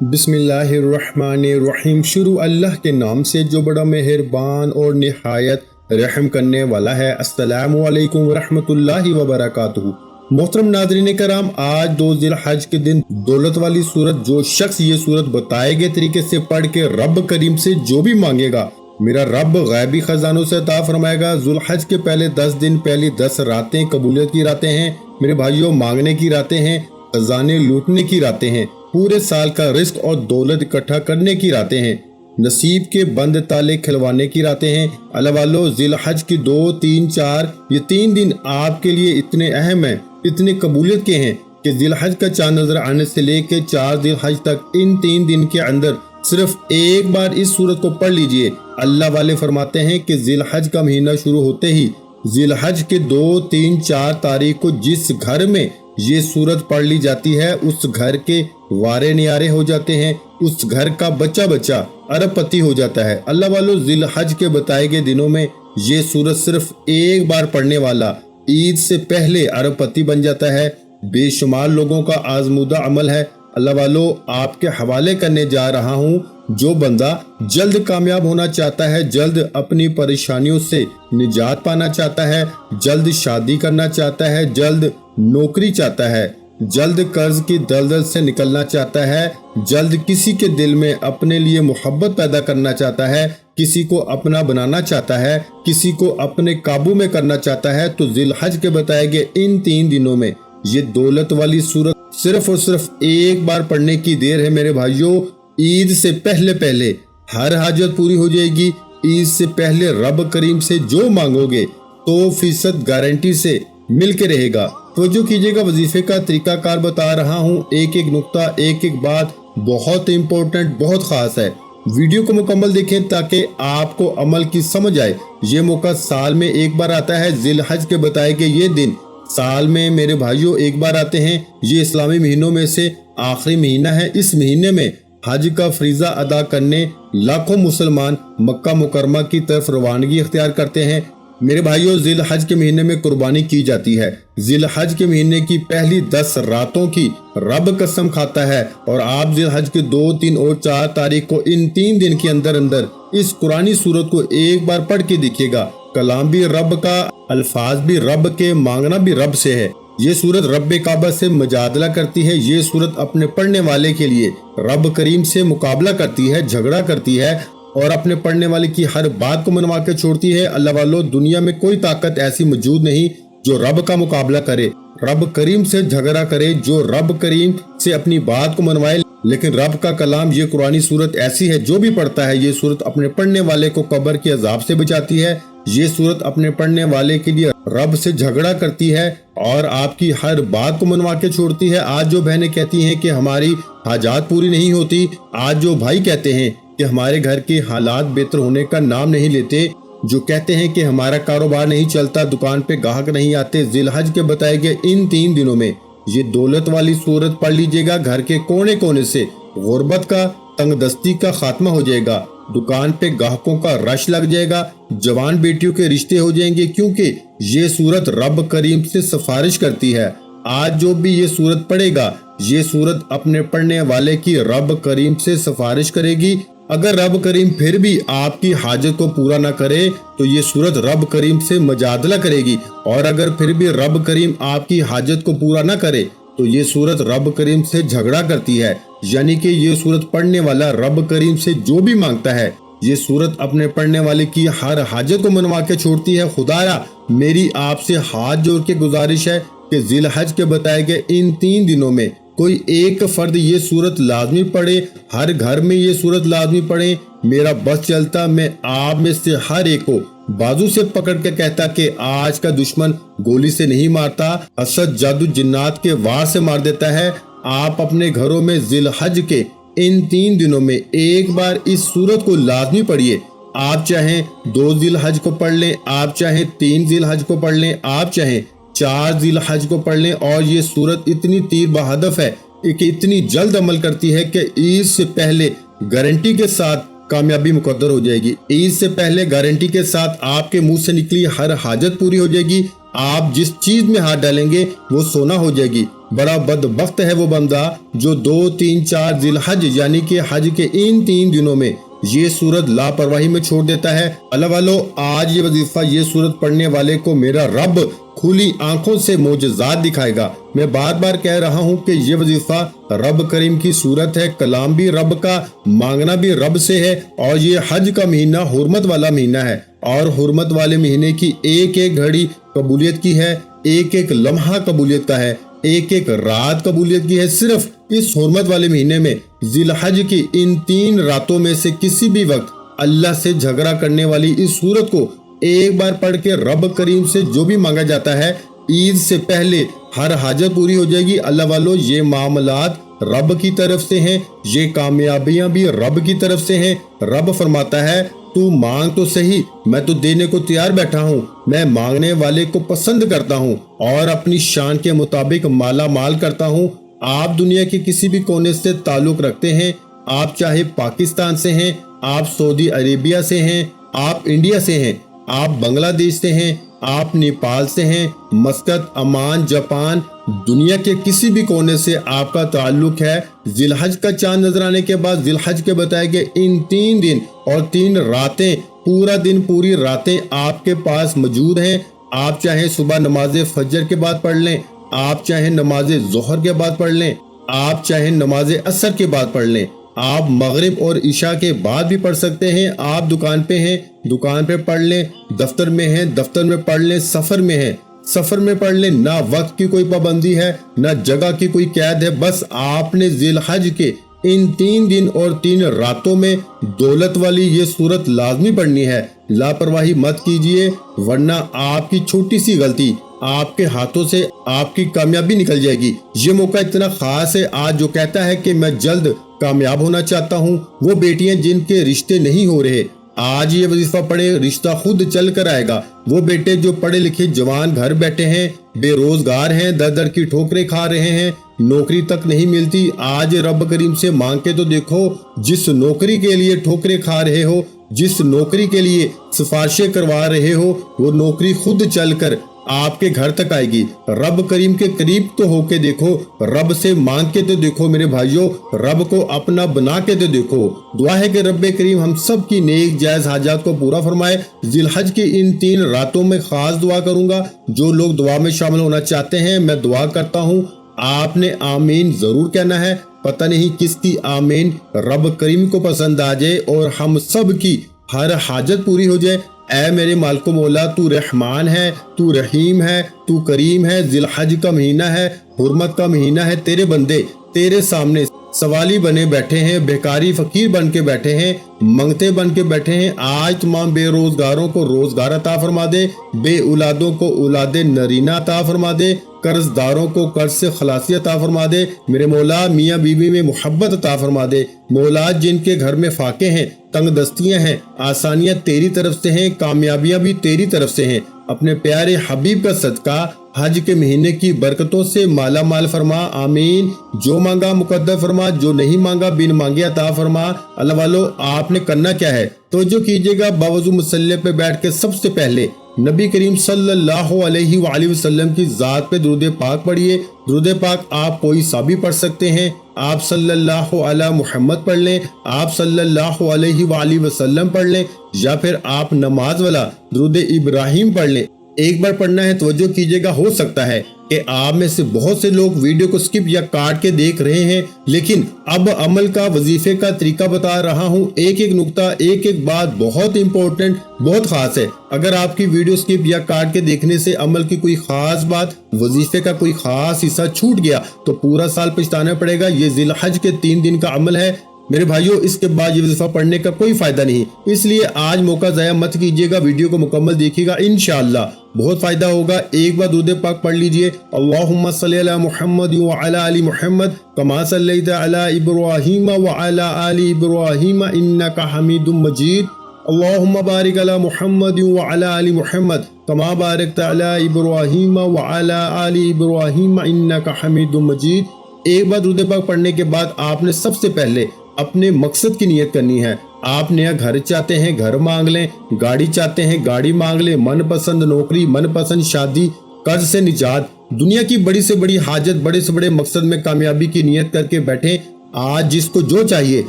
बिस्मिल्लाहिर्रहमानिर्रहीम। शुरू अल्लाह के नाम से जो बड़ा मेहरबान और निहायत रहम करने वाला है। अस्सलामु अलैकुम वरहमतुल्लाहि वबरकातुहू। मोहतरम नाज़रीन कराम, आज 2 ज़िलहज के दिन दौलत वाली सूरत जो शख्स ये सूरत बताए गए तरीके से पढ़ के रब करीम से जो भी मांगेगा, मेरा रब गैबी खजानों से अता फरमाएगा। ज़ुल्हज के पहले 10 दिन, पहली 10 रातें कबूलियत की रातें हैं मेरे भाइयों, मांगने की रातें हैं, खजाने लूटने की रातें हैं, पूरे साल का रिस्क और दौलत इकट्ठा करने की रातें हैं, नसीब के बंद ताले खिलवाने की रातें हैं। अल्लाह वालों, ज़िलहज की 2, 3, 4 ये 3 दिन आपके लिए इतने अहम हैं, इतने कबूलियत के हैं कि ज़िलहज का चांद नजर आने से लेके 4 ज़िलहज तक इन 3 दिन के अंदर सिर्फ एक बार इस सूरत को पढ़ लीजिए। अल्लाह वाले फरमाते हैं कि ज़िलहज का महीना शुरू होते ही ज़िलहज के 2, 3, 4 तारीख को जिस घर में ये सूरत पढ़ ली जाती है, उस घर के वारे नियारे हो जाते हैं, उस घर का बच्चा बच्चा अरबपति हो जाता है। अल्लाह वालों, ज़िलहज के बताए गए दिनों में ये सूरत सिर्फ एक बार पढ़ने वाला ईद से पहले अरबपति बन जाता है। बेशुमार लोगों का आजमूदा अमल है। अल्लाह वालों, आपके हवाले करने जा रहा हूँ। जो बंदा जल्द कामयाब होना चाहता है, जल्द अपनी परेशानियों से निजात पाना चाहता है, जल्द शादी करना चाहता है, जल्द नौकरी चाहता है, जल्द कर्ज की दलदल से निकलना चाहता है, जल्द किसी के दिल में अपने लिए मोहब्बत पैदा करना चाहता है, किसी को अपना बनाना चाहता है, किसी को अपने काबू में करना चाहता है, तो ज़िलहज के बताए गए इन 3 दिनों में ये दौलत वाली सूरत सिर्फ और सिर्फ एक बार पढ़ने की देर है मेरे भाइयों। ईद से पहले पहले हर हाजत पूरी हो जाएगी। ईद से पहले रब करीम से जो मांगोगे 100% गारंटी से मिल के रहेगा। तवज्जो कीजिएगा, वजीफे का तरीकाकार बता रहा हूँ, एक एक नुक्ता, एक एक बात बहुत इंपॉर्टेंट, बहुत खास है। वीडियो को मुकम्मल देखें ताकि आपको अमल की समझ आए। ये मौका साल में एक बार आता है। ज़िलहज के बताए गए ये दिन साल में मेरे भाइयों एक बार आते हैं। ये इस्लामी महीनों में से आखिरी महीना है। इस महीने में हज का फरीजा अदा करने लाखों मुसलमान मक्का मुकरमा की तरफ रवानगी इख्तियार करते हैं। मेरे भाइयों, ज़िलहज के महीने में कुर्बानी की जाती है। ज़िलहज के महीने की पहली 10 रातों की रब कसम खाता है। और आप ज़िलहज के 2, 3 और 4 तारीख को इन 3 दिन के अंदर अंदर इस कुरानी सूरत को एक बार पढ़ के देखिएगा। कलाम भी रब का, अल्फाज भी रब के, मांगना भी रब से है। ये सूरत रब काबा से मुजादला करती है। ये सूरत अपने पढ़ने वाले के लिए रब करीम से मुकाबला करती है, झगड़ा करती है और अपने पढ़ने वाले की हर बात को मनवा के छोड़ती है। अल्लाह वालों, दुनिया में कोई ताकत ऐसी मौजूद नहीं जो रब का मुकाबला करे, रब करीम से झगड़ा करे, जो रब करीम से अपनी बात को मनवाए। लेकिन रब का कलाम ये कुरानी सूरत ऐसी है, जो भी पढ़ता है ये सूरत अपने पढ़ने वाले को कब्र के अजाब से बचाती है। ये सूरत अपने पढ़ने वाले के लिए रब से झगड़ा करती है और आपकी हर बात को मनवा के छोड़ती है। आज जो बहनें कहती हैं कि हमारी हाजात पूरी नहीं होती, आज जो भाई कहते हैं कि हमारे घर के हालात बेहतर होने का नाम नहीं लेते, जो कहते हैं कि हमारा कारोबार नहीं चलता, दुकान पे ग्राहक नहीं आते, ज़िलहज के बताए गए इन 3 दिनों में ये दौलत वाली सूरत पढ़ लीजिएगा। घर के कोने कोने से गुर्बत का, तंगदस्ती का खात्मा हो जाएगा, दुकान पे ग्राहकों का रश लग जाएगा, जवान बेटियों के रिश्ते हो जाएंगे, क्योंकि ये सूरत रब करीम से सिफारिश करती है। आज जो भी ये सूरत पढ़ेगा, ये सूरत अपने पढ़ने वाले की रब करीम से सिफारिश करेगी। अगर रब करीम फिर भी आपकी हाजत को पूरा ना करे तो ये सूरत रब करीम से मुजादला करेगी। और अगर फिर भी रब करीम आपकी हाजत को पूरा ना करे तो ये सूरत रब करीम से झगड़ा करती है। यानी कि ये सूरत पढ़ने वाला रब करीम से जो भी मांगता है, ये सूरत अपने पढ़ने वाले की हर हाजत को मनवा के छोड़ती है। खुदाया, मेरी आपसे हाथ जोड़ के गुजारिश है कि ज़िलहज के बताए गए इन 3 दिनों में कोई एक फर्द ये सूरत लाजमी पढ़े, हर घर में ये सूरत लाजमी पढ़े। मेरा बस चलता, मैं आप में से हर एक को बाजू से पकड़ के कहता कि आज का दुश्मन गोली से नहीं मारता, असद जादू जिन्नात के वार से मार देता है। आप अपने घरों में ज़िलहज के इन 3 दिनों में एक बार इस सूरत को लाजमी पढ़िए। आप चाहें 2 ज़िलहज को पढ़ लें, आप चाहें 3 ज़िलहज को पढ़ लें, आप चाहें 4 ज़िलहज को पढ़ लें। और ये सूरत इतनी तीर बहादफ है कि इतनी जल्द अमल करती है कि ईद से पहले गारंटी के साथ कामयाबी मुकद्दर हो जाएगी। ईद से पहले गारंटी के साथ आपके मुंह से निकली हर हाजत पूरी हो जाएगी। आप जिस चीज में हाथ डालेंगे वो सोना हो जाएगी। बड़ा बदबख्त है वो बंदा जो 2, 3, 4 जिलहज यानी कि हज के इन 3 दिनों में ये सूरत लापरवाही में छोड़ देता है। अल्लाह वालों, आज ये वजीफा ये सूरत पढ़ने वाले को मेरा रब खुली आंखों से मोजज़ात दिखाएगा। मैं बार बार कह रहा हूँ कि ये वजीफा रब करीम की सूरत है, कलाम भी रब का, मांगना भी रब से है। और ये हज का महीना हुर्मत वाला महीना है और हुर्मत वाले महीने की एक एक घड़ी कबूलियत की है, एक एक लम्हा कबूलियत का है, एक एक रात कबूलियत की है। सिर्फ इस हुर्मत वाले महीने में जिलहज की इन 3 रातों में से किसी भी वक्त अल्लाह से झगड़ा करने वाली इस सूरत को एक बार पढ़ के रब करीम से जो भी मांगा जाता है, ईद से पहले हर हाजत पूरी हो जाएगी। अल्लाह वालों, ये मामलात रब की तरफ से हैं, ये कामयाबियां भी रब की तरफ से हैं। रब फरमाता है, तू मांग तो सही, मैं तो देने को तैयार बैठा हूँ। मैं मांगने वाले को पसंद करता हूँ और अपनी शान के मुताबिक माला माल करता हूँ। आप दुनिया के किसी भी कोने से ताल्लुक रखते हैं, आप चाहे पाकिस्तान से हैं, आप सऊदी अरेबिया से हैं, आप इंडिया से हैं, आप बांग्लादेश से हैं, आप नेपाल से हैं, मस्कत, अमान, जापान, दुनिया के किसी भी कोने से आपका ताल्लुक है, जिलहज का चांद नजर आने के बाद जिलहज के बताए गए इन 3 दिन और 3 रातें, पूरा दिन पूरी रातें आपके पास मौजूद हैं। आप चाहे सुबह नमाज फजर के बाद पढ़ लें, आप चाहे नमाज जोहर के बाद पढ़ लें, आप चाहे नमाज असर के बाद पढ़ लें, आप मगरिब और इशा के बाद भी पढ़ सकते हैं। आप दुकान पे हैं, दुकान पे पढ़ लें, दफ्तर में हैं, दफ्तर में पढ़ लें, सफर में हैं, सफर में पढ़ लें। ना वक्त की कोई पाबंदी है, ना जगह की कोई कैद है। बस आपने जिलहज के इन 3 दिन और 3 रातों में दौलत वाली ये सूरत लाजमी पढ़नी है। लापरवाही मत कीजिए, वरना आपकी छोटी सी गलती आपके हाथों से आपकी कामयाबी निकल जाएगी। ये मौका इतना खास है। आज जो कहता है कि मैं जल्द कामयाब होना चाहता हूँ, वो बेटियां जिनके रिश्ते नहीं हो रहे, आज ये वजीफा पढ़े, रिश्ता खुद चल कर आएगा। वो बेटे जो पढ़े लिखे जवान घर बैठे हैं, बेरोजगार हैं, दर दर की ठोकरें खा रहे हैं, नौकरी तक नहीं मिलती, आज रब करीम से मांग के तो देखो। जिस नौकरी के लिए ठोकरें खा रहे हो, जिस नौकरी के लिए सिफारिशें करवा रहे हो, वो नौकरी खुद चलकर आपके घर तक आएगी। रब करीम के करीब तो होके देखो, रब से मांग के तो देखो मेरे भाइयों, रब को अपना बना के तो देखो। दुआ है कि रब करीम हम सब की नेक जायज हाजात को पूरा फरमाए। जिलहज की इन 3 रातों में खास दुआ करूंगा। जो लोग दुआ में शामिल होना चाहते हैं, मैं दुआ करता हूँ, आपने आमीन जरूर कहना है। पता नहीं किसकी आमीन रब करीम को पसंद आ जाए और हम सब की हर हाजत पूरी हो जाए। ऐ मेरे मालिक मौला, तू रहमान है, तू रहीम है, तू करीम है। जिलहज का महीना है, हुर्मत का महीना है। तेरे बंदे तेरे सामने सवाली बने बैठे हैं, बेकारी फकीर बन के बैठे हैं, मंगते बन के बैठे हैं। आज तमाम बेरोजगारों को रोजगार अता फरमा दे, बे औलादों को औलादे नरीना अता फरमा दे, कर्जदारों को कर्ज से खलासी अता फरमा दे। मेरे मौला, मियाँ बीवी में मोहब्बत अता फरमा दे। मौला, जिनके घर में फाके हैं, तंग दस्तियां हैं, आसानियां तेरी तरफ से हैं, कामयाबियां भी तेरी तरफ से हैं। अपने प्यारे हबीब का सदका हज के महीने की बरकतों से माला माल फरमा। आमीन। जो मांगा मुकद्दर फरमा, जो नहीं मांगा बिन मांगे अता फरमा। अल्लाह वालों, आपने करना क्या है, तो जो कीजिएगा, बावजू मुसल्ले पे बैठ के सबसे पहले नबी करीम सल्लल्लाहु अलैहि वसल्लम की जात पे दुरूद पाक पढ़िए। दुरूद पाक आप कोई सा भी पढ़ सकते हैं। आप सल्लल्लाहु अला मुहम्मद पढ़ लें, आप सल्लल्लाहु अलैहि वसल्लम पढ़ लें, या फिर आप नमाज वाला दुरूद इब्राहिम पढ़ लें। एक बार पढ़ना है, तवज्जो कीजिएगा। हो सकता है कि आप में से बहुत से लोग वीडियो को स्किप या काट के देख रहे हैं, लेकिन अब अमल का वजीफे का तरीका बता रहा हूँ। एक एक नुक्ता, एक एक बात बहुत इंपॉर्टेंट, बहुत खास है। अगर आपकी वीडियो स्किप या काट के देखने से अमल की कोई खास बात, वजीफे का कोई खास हिस्सा छूट गया, तो पूरा साल पछताना पड़ेगा। ये जिलहज के 3 दिन का अमल है मेरे भाइयों। इसके बाद ये वजीफा पढ़ने का कोई फायदा नहीं, इसलिए आज मौका ज़ाया मत कीजिएगा। वीडियो को मुकम्मल देखिएगा, इंशाअल्लाह बहुत फायदा होगा। एक बार दुरूद पाक पढ़ लीजिए। अल्लाहुम्मा सल्ली अला मुहम्मद व अला आलि मुहम्मद कमा सल्लैता अला इब्राहीम व अला आलि इब्राहीम इन्नका हमीदुम मजीद। अल्लाहुम्मा बारिक अला मुहम्मद व अला आलि मुहम्मद कमा बारकता अला इब्राहीम व अला आलि इब्राहीम इन्नका हमीदुम मजीद। एक बार दुरूद पाक पढ़ने के बाद आपने सबसे पहले अपने मकसद की नियत करनी है। आप नया घर चाहते हैं, घर मांग लें। गाड़ी चाहते हैं, गाड़ी मांग लें। मनपसंद नौकरी, मनपसंद शादी, कर्ज से निजात, دنیا کی بڑی سے بڑی حاجت، بڑے سے بڑے مقصد میں کامیابی کی نیت کر کے بیٹھیں۔ آج جس کو جو چاہیے،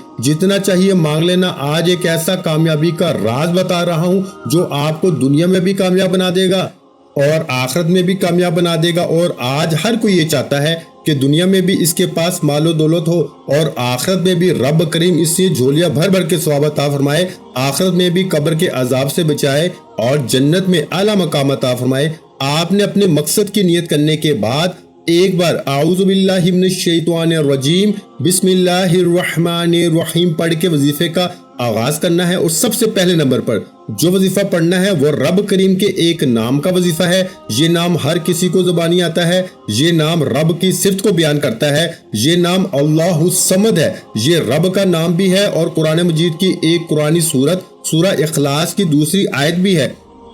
جتنا چاہیے مانگ لینا۔ آج ایک ایسا کامیابی کا راز بتا رہا ہوں جو آپ کو دنیا میں بھی کامیاب بنا دے گا اور آخرت میں بھی کامیاب بنا دے گا۔ اور آج ہر کوئی یہ چاہتا ہے کہ دنیا میں بھی اس کے پاس مال و دولت ہو اور آخرت میں بھی رب کریم اس سے جھولیاں بھر بھر کے ثواب عطا فرمائے، آخرت میں بھی قبر کے عذاب سے بچائے اور جنت میں اعلیٰ مقام عطا فرمائے۔ آپ نے اپنے مقصد کی نیت کرنے کے بعد ایک بار اعوذ باللہ من الشیطان الرجیم بسم اللہ الرحمن الرحیم پڑھ کے وظیفے کا آغاز کرنا ہے۔ اور سب سے پہلے نمبر پر جو وظیفہ پڑھنا ہے وہ رب کریم کے ایک نام کا وظیفہ ہے۔ یہ نام ہر کسی کو زبانی آتا ہے۔ یہ نام رب کی صفت کو بیان کرتا ہے۔ یہ نام اللہ الصمد ہے، یہ رب کا نام بھی ہے اور قرآن مجید کی ایک قرآنی سورت سورہ اخلاص کی دوسری آیت بھی ہے۔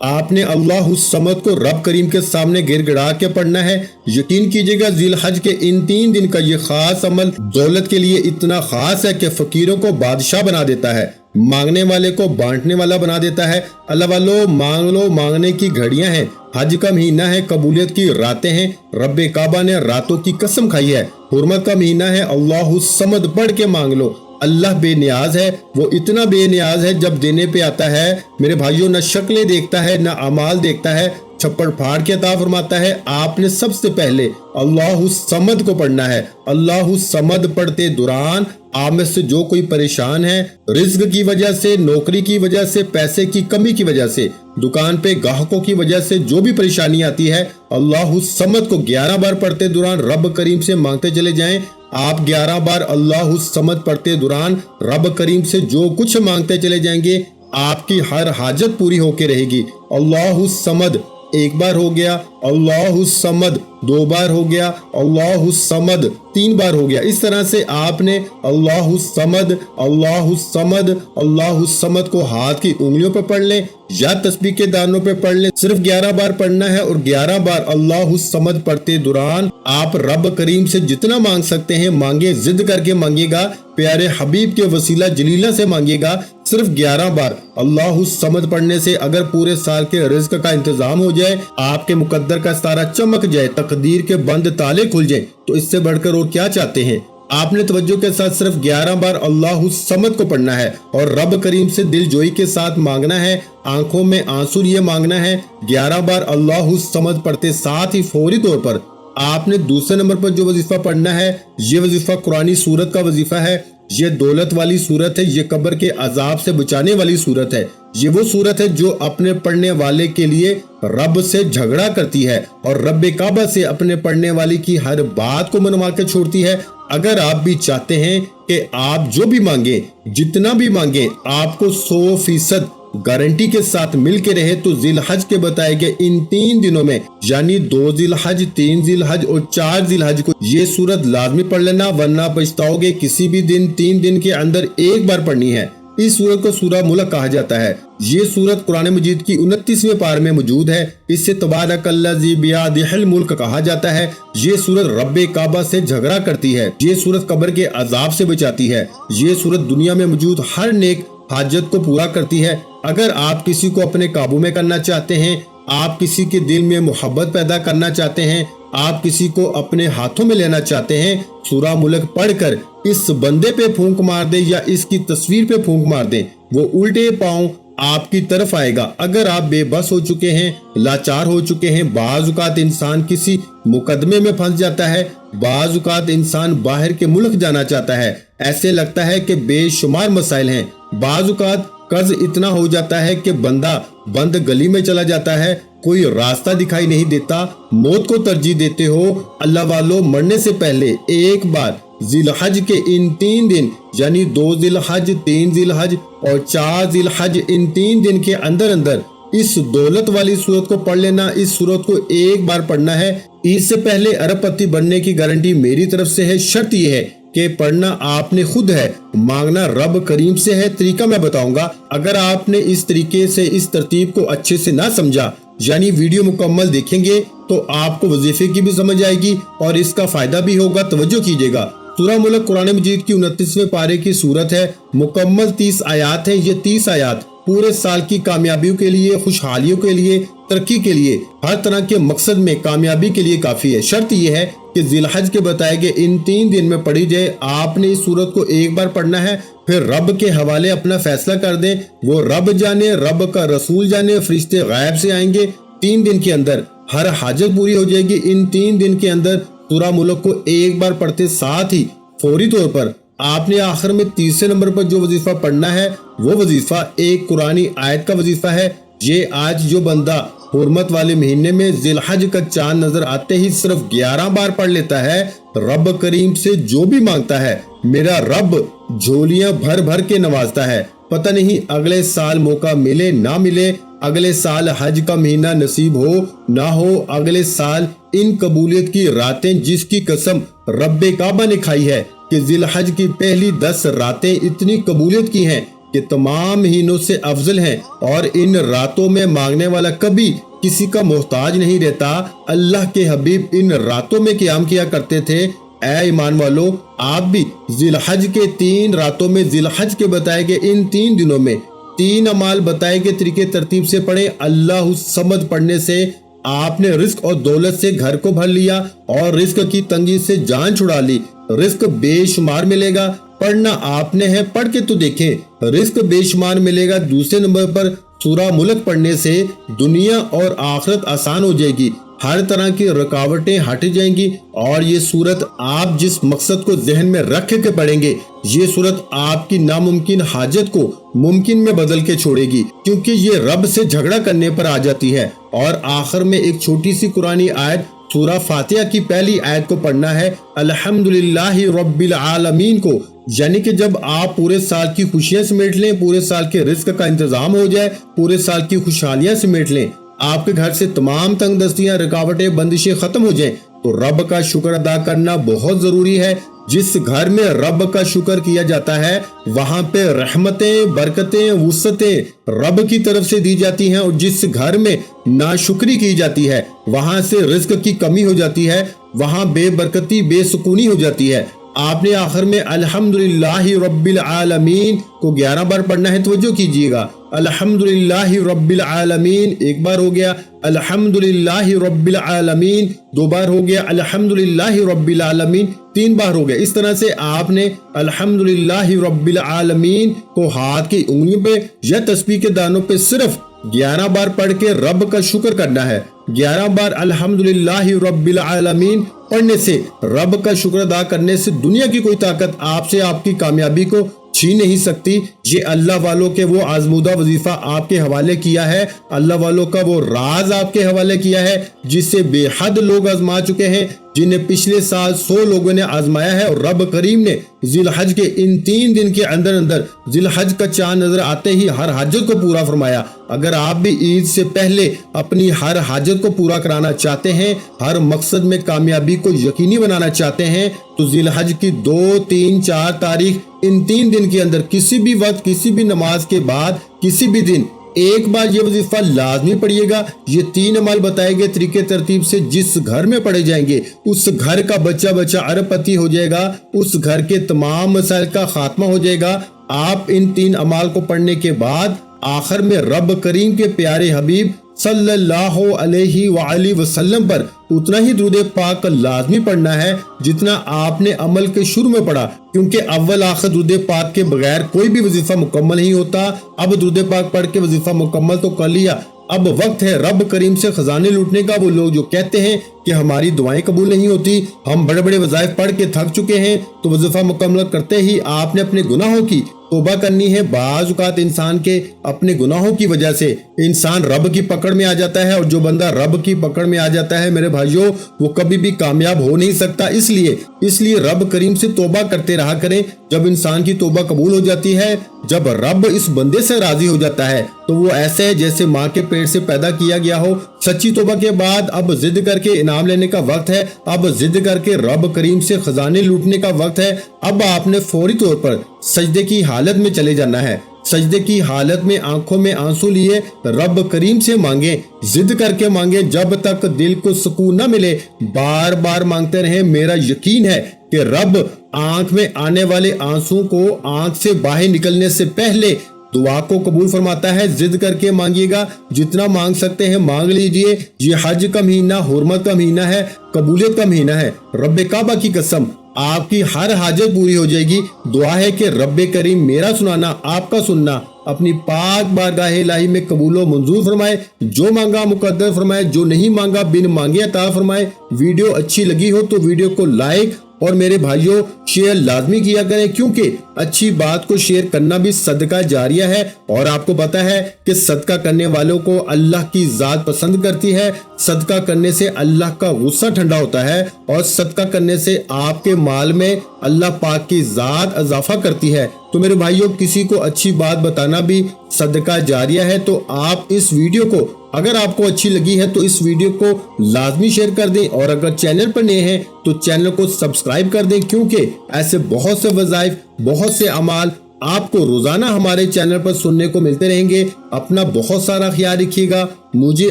آپ نے اللہ الصمد کو رب کریم کے سامنے گر گڑا کے پڑھنا ہے۔ یقین کیجئے گا ذی الحج کے ان 3 دن کا یہ خاص عمل دولت کے لیے اتنا خاص ہے کہ فقیروں کو بادشاہ بنا دیتا ہے، مانگنے والے کو بانٹنے والا بنا دیتا ہے۔ اللہ والو مانگ لو، مانگنے کی گھڑیاں ہیں، حج کا مہینہ ہے، قبولیت کی راتیں ہیں، رب کعبہ نے راتوں کی قسم کھائی ہے، حرمت کا مہینہ ہے، اللہ الصمد پڑھ کے مانگ لو۔ اللہ بے نیاز ہے، وہ اتنا بے نیاز ہے جب دینے پہ آتا ہے میرے بھائیوں نہ شکلیں دیکھتا ہے نہ اعمال دیکھتا ہے، چھپڑ پھاڑ کے عطا فرماتا ہے۔ آپ نے سب سے پہلے اللہ الصمد کو پڑھنا ہے۔ اللہ الصمد پڑھتے دوران آپ میں سے جو کوئی پریشان ہے، رزق کی وجہ سے، نوکری کی وجہ سے، پیسے کی کمی کی وجہ سے، دکان پہ گاہکوں کی وجہ سے جو بھی پریشانی آتی ہے، اللہ الصمد کو 11 بار پڑھتے دوران رب کریم سے مانگتے چلے جائیں۔ آپ 11 بار اللہ الصمد پڑھتے دوران رب کریم سے جو کچھ مانگتے چلے جائیں گے، آپ کی ہر حاجت پوری ہو کے رہے گی۔ اللہ الصمد 1 بار ہو گیا، اللہ الصمد 2 بار ہو گیا، اللہ الصمد 3 بار ہو گیا۔ اس طرح سے آپ نے اللہ الصمد اللہ الصمد اللہ الصمد کو ہاتھ کی انگلیوں پہ پڑھ لیں یا تسبیح کے دانوں پہ پڑھ لیں، صرف 11 بار پڑھنا ہے۔ اور 11 بار اللہ الصمد پڑھتے دوران آپ رب کریم سے جتنا مانگ سکتے ہیں مانگے، ضد کر کے مانگے گا، پیارے حبیب کے وسیلہ جلیلہ سے مانگے گا۔ صرف 11 بار اللہ الصمد پڑھنے سے اگر پورے سال کے رزق کا انتظام ہو جائے، آپ کے مقدر کا ستارہ چمک جائے، تقدیر کے بند تالے کھل جائیں، تو اس سے بڑھ کر اور کیا چاہتے ہیں؟ آپ نے توجہ کے ساتھ صرف 11 بار اللہ الصمد کو پڑھنا ہے اور رب کریم سے دل جوئی کے ساتھ مانگنا ہے، آنکھوں میں آنسو لیے مانگنا ہے۔ 11 بار اللہ الصمد پڑھتے ساتھ ہی فوری طور پر آپ نے دوسرے نمبر پر جو وظیفہ پڑھنا ہے، یہ وظیفہ قرآنی سورت کا وظیفہ ہے۔ یہ دولت والی سورت ہے، یہ قبر کے عذاب سے بچانے والی سورت ہے۔ یہ وہ سورت ہے جو اپنے پڑھنے والے کے لیے رب سے جھگڑا کرتی ہے اور رب کعبہ سے اپنے پڑھنے والی کی ہر بات کو منوا کے چھوڑتی ہے۔ اگر آپ بھی چاہتے ہیں کہ آپ جو بھی مانگیں، جتنا بھی مانگیں، آپ کو 100% گارنٹی کے ساتھ مل کے رہے، تو ذی الحج کے بتائے گئے ان 3 دنوں میں یعنی 2 ذی الحج، 3 ذی الحج اور 4 ذی الحج کو یہ سورت لازمی پڑھ لینا، ورنہ پچھتاؤ گے۔ کسی بھی دن 3 دن کے اندر 1 بار پڑھنی ہے۔ اس سورت کو سورہ ملک کہا جاتا ہے۔ یہ سورت قرآن مجید کی 29ویں پارے میں موجود ہے۔ اس سے تبارک الذی بیدہ الملک کہا جاتا ہے۔ یہ سورت رب کعبہ سے جھگڑا کرتی ہے۔ یہ سورت قبر کے عذاب سے بچاتی ہے۔ یہ سورت دنیا میں موجود ہر نیک حاجت کو پورا کرتی ہے۔ اگر آپ کسی کو اپنے قابو میں کرنا چاہتے ہیں، آپ کسی کے دل میں محبت پیدا کرنا چاہتے ہیں، آپ کسی کو اپنے ہاتھوں میں لینا چاہتے ہیں، سورہ ملک پڑھ کر اس بندے پہ پھونک مار دیں یا اس کی تصویر پہ پھونک مار دیں، وہ الٹے پاؤں آپ کی طرف آئے گا۔ اگر آپ بے بس ہو چکے ہیں، لاچار ہو چکے ہیں، بعض اوقات انسان کسی مقدمے میں پھنس جاتا ہے، بعض اوقات انسان باہر کے ملک جانا چاہتا ہے، ایسے لگتا ہے کہ بے شمار مسائل ہیں، بعض اوقات قرض اتنا ہو جاتا ہے کہ بندہ بند گلی میں چلا جاتا ہے، کوئی راستہ دکھائی نہیں دیتا، موت کو ترجیح دیتے ہو۔ اللہ والو مرنے سے پہلے ایک بار ذی الحج کے ان 3 دن یعنی 2 ذی الحج، 3 ذی الحج اور 4 ذی الحج، ان 3 دن کے اندر اس دولت والی سورت کو پڑھ لینا۔ اس سورت کو 1 بار پڑھنا ہے۔ عید سے پہلے ارب پتی بننے کی گارنٹی میری طرف سے ہے۔ شرط یہ ہے کہ پڑھنا آپ نے خود ہے، مانگنا رب کریم سے ہے۔ طریقہ میں بتاؤں گا، اگر آپ نے اس طریقے سے اس ترتیب کو اچھے سے نہ سمجھا، یعنی ویڈیو مکمل دیکھیں گے تو آپ کو وظیفے کی بھی سمجھ آئے گی اور اس کا فائدہ بھی ہوگا۔ توجہ کیجئے گا، سورہ ملک قرآن مجید کی 29ویں پارے کی سورت ہے، مکمل 30 آیات ہیں۔ یہ 30 آیات پورے سال کی کامیابیوں کے لیے، خوشحالیوں کے لیے، ترقی کے لیے، ہر طرح کے مقصد میں کامیابی کے لیے کافی ہے۔ شرط یہ ہے کہ ذی الحج کے بتائے گئے ان 3 دن میں پڑھی جائے۔ آپ نے اس سورت کو ایک بار پڑھنا ہے، پھر رب کے حوالے اپنا فیصلہ کر دیں۔ وہ رب جانے، رب کا رسول جانے، فرشتے غیب سے آئیں گے۔ 3 دن کے اندر ہر حاجت پوری ہو جائے گی۔ ان 3 دن کے اندر سورہ ملک کو ایک بار پڑھتے ساتھ ہی فوری طور پر آپ نے آخر میں تیسرے نمبر پر جو وظیفہ پڑھنا ہے وہ وظیفہ ایک قرآنی آیت کا وظیفہ ہے۔ یہ آج جو بندہ حرمت والے مہینے میں ذی الحج کا چاند نظر آتے ہی صرف 11 بار پڑھ لیتا ہے، رب کریم سے جو بھی مانگتا ہے میرا رب جھولیاں بھر بھر کے نوازتا ہے۔ پتہ نہیں اگلے سال موقع ملے نہ ملے، اگلے سال حج کا مہینہ نصیب ہو نہ ہو، اگلے سال ان قبولیت کی راتیں جس کی قسم رب کعبہ نے کھائی ہے کہ ذی الحج کی پہلی 10 راتیں اتنی قبولیت کی ہیں کہ تمام مہینوں سے افضل ہیں، اور ان راتوں میں مانگنے والا کبھی کسی کا محتاج نہیں رہتا۔ اللہ کے حبیب ان راتوں میں قیام کیا کرتے تھے۔ اے ایمان والو، آپ بھی ذی الحج کے 3 راتوں میں ذی الحج کے بتائے گئے ان 3 دنوں میں 3 اعمال بتائے گئے طریقے ترتیب سے پڑھیں۔ اللہ الصمد پڑھنے سے آپ نے رزق اور دولت سے گھر کو بھر لیا اور رزق کی تنگی سے جان چھڑا لی۔ رزق بے شمار ملے گا، پڑھنا آپ نے ہے، پڑھ کے تو دیکھیں، رزق بے شمار ملے گا۔ دوسرے نمبر پر سورہ ملک پڑھنے سے دنیا اور آخرت آسان ہو جائے گی، ہر طرح کی رکاوٹیں ہٹ جائیں گی، اور یہ سورت آپ جس مقصد کو ذہن میں رکھ کے پڑھیں گے، یہ سورت آپ کی ناممکن حاجت کو ممکن میں بدل کے چھوڑے گی، کیونکہ یہ رب سے جھگڑا کرنے پر آ جاتی ہے۔ اور آخر میں ایک چھوٹی سی قرآنی آیت سورہ فاتحہ کی پہلی آیت کو پڑھنا ہے، الحمدللہ رب العالمین کو، یعنی کہ جب آپ پورے سال کی خوشیاں سمیٹ لیں، پورے سال کے رزق کا انتظام ہو جائے، پورے سال کی خوشحالیاں سمیٹ لیں، آپ کے گھر سے تمام تنگ دستیاں، رکاوٹیں، بندشیں ختم ہو جائیں، تو رب کا شکر ادا کرنا بہت ضروری ہے۔ جس گھر میں رب کا شکر کیا جاتا ہے وہاں پہ رحمتیں، برکتیں، وسعتیں رب کی طرف سے دی جاتی ہیں، اور جس گھر میں ناشکری کی جاتی ہے وہاں سے رزق کی کمی ہو جاتی ہے، وہاں بے برکتی، بے سکونی ہو جاتی ہے۔ آپ نے آخر میں الحمدللہ رب العالمین کو 11 بار پڑھنا ہے، توجہ کیجئے گا، الحمدللہ رب العالمین ایک بار ہو گیا، الحمدللہ رب العالمین 2 بار ہو گیا، الحمدللہ رب العالمین 3 بار ہو گیا۔ اس طرح سے آپ نے الحمدللہ رب العالمین کو ہاتھ کی انگلیوں پہ یا تسبیح کے دانوں پہ صرف 11 بار پڑھ کے رب کا شکر کرنا ہے۔ 11 بار الحمدللہ رب العالمین پڑھنے سے، رب کا شکر ادا کرنے سے دنیا کی کوئی طاقت آپ سے آپ کی کامیابی کو چھین نہیں سکتی۔ یہ اللہ والوں کے وہ آزمودہ وظیفہ آپ کے حوالے کیا ہے، اللہ والوں کا وہ راز آپ کے حوالے کیا ہے جسے بے حد لوگ آزما چکے ہیں، جنہیں پچھلے سال 100 لوگوں نے آزمایا ہے، اور رب کریم نے ذی الحج کے ان 3 دن کے اندر ذی الحج کا چاند نظر آتے ہی ہر حاجت کو پورا فرمایا۔ اگر آپ بھی عید سے پہلے اپنی ہر حاجت کو پورا کرانا چاہتے ہیں، ہر مقصد میں کامیابی کو یقینی بنانا چاہتے ہیں، تو ذی الحج کی 2، 3، 4 تاریخ ان 3 دن کے اندر کسی بھی وقت، کسی بھی نماز کے بعد، کسی بھی دن ایک بار یہ وظیفہ لازمی پڑھیے گا۔ یہ 3 عمل بتائے گئے طریقے ترتیب سے جس گھر میں پڑھے جائیں گے اس گھر کا بچہ بچہ ارب پتی ہو جائے گا، اس گھر کے تمام مسائل کا خاتمہ ہو جائے گا۔ آپ ان 3 عمال کو پڑھنے کے بعد آخر میں رب کریم کے پیارے حبیب صلی اللہ علیہ وآلہ وسلم پر اتنا ہی درود پاک لازمی پڑھنا ہے جتنا آپ نے عمل کے شروع میں پڑھا، کیونکہ اول آخر درود پاک کے بغیر کوئی بھی وظیفہ مکمل نہیں ہوتا۔ اب درود پاک پڑھ کے وظیفہ مکمل تو کر لیا، اب وقت ہے رب کریم سے خزانے لوٹنے کا۔ وہ لوگ جو کہتے ہیں کہ ہماری دعائیں قبول نہیں ہوتی، ہم بڑے بڑے وظائف پڑھ کے تھک چکے ہیں، تو وظیفہ مکمل کرتے ہی آپ نے اپنے گناہوں کی توبہ کرنی ہے۔ بعض اوقات انسان کے اپنے گناہوں کی وجہ سے انسان رب کی پکڑ میں آ جاتا ہے، اور جو بندہ رب کی پکڑ میں آ جاتا ہے میرے بھائیوں، وہ کبھی بھی کامیاب ہو نہیں سکتا۔ اس لیے رب کریم سے توبہ کرتے رہا کریں۔ جب انسان کی توبہ قبول ہو جاتی ہے، جب رب اس بندے سے راضی ہو جاتا ہے، تو وہ ایسے ہے جیسے ماں کے پیٹ سے پیدا کیا گیا ہو۔ سچی توبہ کے بعد اب ضد کر کے انعام لینے کا وقت ہے، اب ضد کر کے رب کریم سے خزانے لوٹنے کا وقت ہے۔ اب آپ نے فوری طور پر سجدے کی حالت میں چلے جانا ہے۔ سجدے کی حالت میں آنکھوں میں آنسو لیے رب کریم سے مانگیں، ضد کر کے مانگیں، جب تک دل کو سکون نہ ملے بار بار مانگتے رہیں۔ میرا یقین ہے کہ رب آنکھ میں آنے والے آنسو کو آنکھ سے باہر نکلنے سے پہلے दुआ को कबूल फरमाता है। जिद करके मांगिएगा, जितना मांग सकते हैं मांग लीजिए। ये हज का महीना हुर्मत का महीना है, कबूलियत का महीना है। रब्बे काबा की कसम आपकी हर हाजत पूरी हो जाएगी। दुआ है कि रब्बे करीम मेरा सुनाना आपका सुनना अपनी पाक बारगाह इलाही में कबूल व मंजूर फरमाए। जो मांगा मुकद्दर फरमाए, जो नहीं मांगा बिन मांगे अता फरमाए। वीडियो अच्छी लगी हो तो वीडियो को लाइक और मेरे भाइयों शेयर लाजमी किया करें, क्योंकि अच्छी बात को शेयर करना भी सदका जारिया है। और आपको पता है कि सदका करने वालों को अल्लाह की जात पसंद करती है। सदका करने से अल्लाह का गुस्सा ठंडा होता है और सदका करने से आपके माल में अल्लाह पाक की जात इजाफा करती है। तो मेरे भाइयों, किसी को अच्छी बात बताना भी सदका जारिया है। तो आप इस वीडियो को अगर आपको अच्छी लगी है तो इस वीडियो को लाजमी शेयर कर दें, और अगर चैनल पर नए हैं तो चैनल को सब्सक्राइब कर दें, क्योंकि ऐसे बहुत से वज़ाइफ, बहुत से अमाल आपको रोजाना हमारे चैनल पर सुनने को मिलते रहेंगे। अपना बहुत सारा ख्याल रखिएगा, मुझे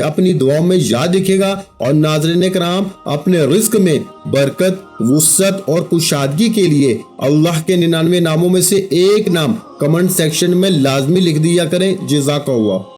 अपनी दुआओं में याद रखिएगा, और नाज़रीन कराम अपने रिस्क में बरकत, वुसअत और कुशादगी के लिए अल्लाह के 99 नामों में से एक नाम कमेंट सेक्शन में लाजमी लिख दिया करें। जज़ाकल्लाह।